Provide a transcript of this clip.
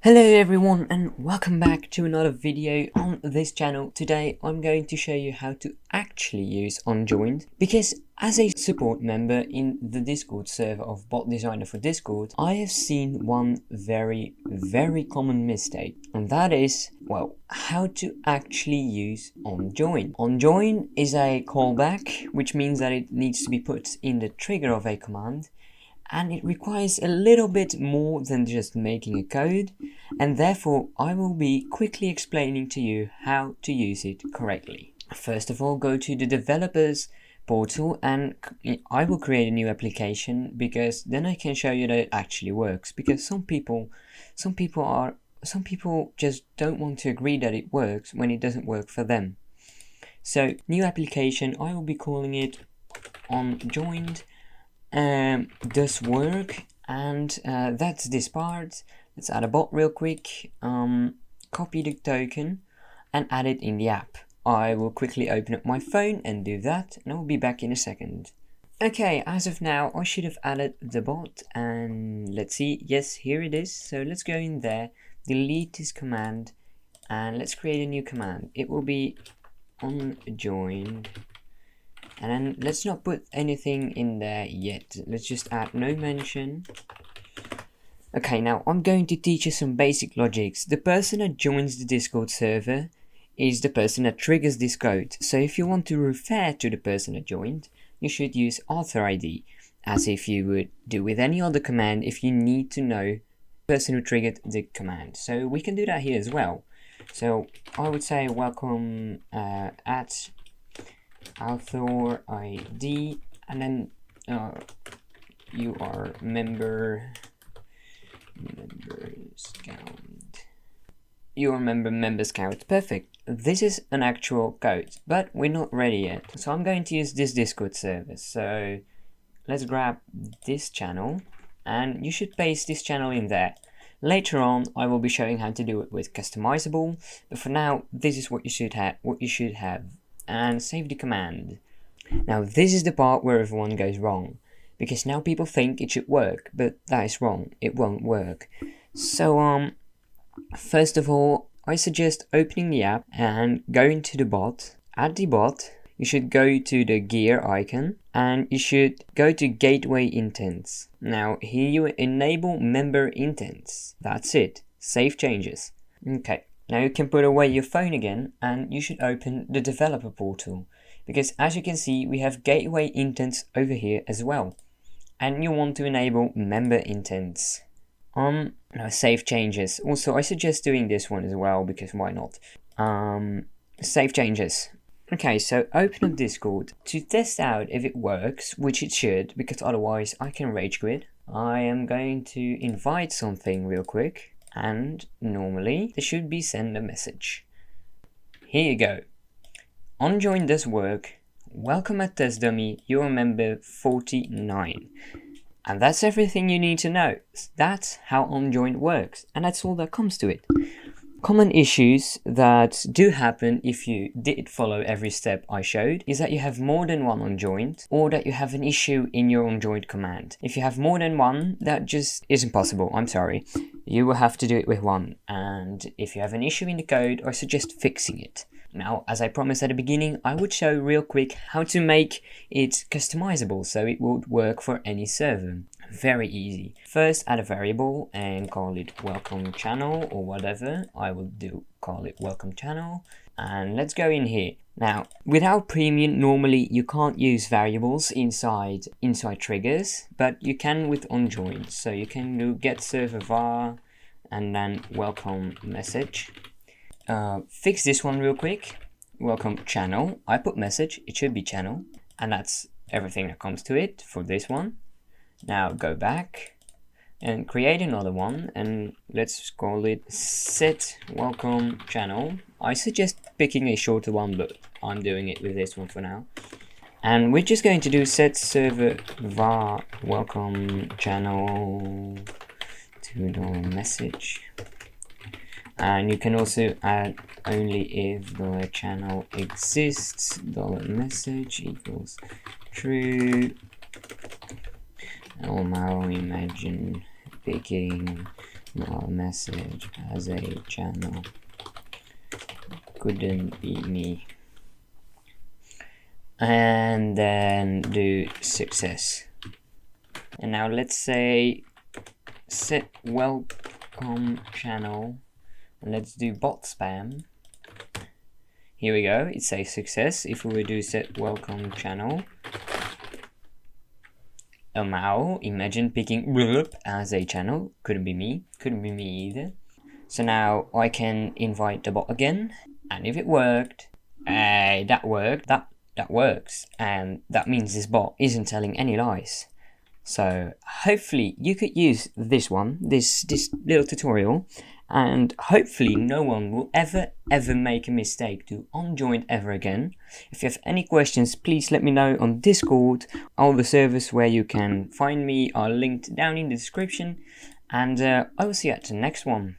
Hello everyone and welcome back to another video on this channel. Today I'm going to show you how to actually use onJoined, because as a support member in the Discord server of Bot Designer for Discord, I have seen one very common mistake, and that is, well, how to actually use onJoin. onJoin is a callback, which means that it needs to be put in the trigger of a command, and it requires a little bit more than just making a code, and therefore I will be quickly explaining to you how to use it correctly. First of all, go to the developers portal and I will create a new application, because then I can show you that it actually works, because some people just don't want to agree that it works when it doesn't work for them. So new application, I will be calling it onJoined. Does work, and that's this part. Let's add a bot real quick, copy the token and add it in the app. I will quickly open up my phone and do that, and I'll be back in a second. Okay, as of now I should have added the bot, and let's see, yes, here it is. So let's go in there, delete this command, and let's create a new command. It will be onJoined. And then let's not put anything in there yet. Let's just add no mention. Okay, now I'm going to teach you some basic logics. The person that joins the Discord server is the person that triggers this code. So if you want to refer to the person that joined, you should use author ID, as if you would do with any other command if you need to know the person who triggered the command. So we can do that here as well. So I would say welcome at author ID, and then you are member scout. You are member scout. Perfect. This is an actual code, but we're not ready yet. So I'm going to use this Discord server. So let's grab this channel, and you should paste this channel in there. Later on, I will be showing how to do it with customizable, but for now, this is what you should have. And save the command. Now this is the part where everyone goes wrong, because now people think it should work, but that is wrong. It won't work. So first of all, I suggest opening the app and going to the bot. At the bot, you should go to the gear icon and you should go to gateway intents. Now here you enable member intents. That's it. Save changes. Okay. Now you can put away your phone again, and you should open the developer portal, because as you can see we have gateway intents over here as well, and you want to enable member intents. Now save changes. Also I suggest doing this one as well, because why not? Save changes. Okay, so open up Discord to test out if it works, which it should, because otherwise I can rage quit. I am going to invite something real quick. And normally there should be send a message. Here you go. onJoin does work. Welcome at test dummy. You're member 49. And that's everything you need to know. That's how onJoin works, and that's all that comes to it. Common issues that do happen if you did follow every step I showed is that you have more than one onJoined, or that you have an issue in your onJoined command. If you have more than one, that just isn't possible. I'm sorry. You will have to do it with one. And if you have an issue in the code, I suggest fixing it. Now, as I promised at the beginning, I would show real quick how to make it customizable so it would work for any server. Very easy. First, add a variable and call it welcome channel or whatever. I will call it welcome channel. And let's go in here. Now, without premium, normally you can't use variables inside triggers, but you can with onJoined. So you can do get server var and then welcome message. Fix this one real quick. Welcome channel. I put message, it should be channel, and that's everything that comes to it for this one. Now go back and create another one, and let's call it set welcome channel. I suggest picking a shorter one, but I'm doing it with this one for now. And we're just going to do set server var welcome channel $2 message. And you can also add only if the channel exists $message equals true. I'll now imagine picking Small message as a channel. Couldn't be me. And then do success. And now let's say set welcome channel. And let's do bot spam. Here we go. It says success. If we do set welcome channel. Now imagine picking as a channel. Couldn't be me. Couldn't be me either. So now I can invite the bot again. And if it worked, that worked. That works, and that means this bot isn't telling any lies. So hopefully you could use this little tutorial, and hopefully no one will ever make a mistake to onJoined ever again. If you have any questions, please let me know on Discord. All the servers where you can find me are linked down in the description, and I will see you at the next one.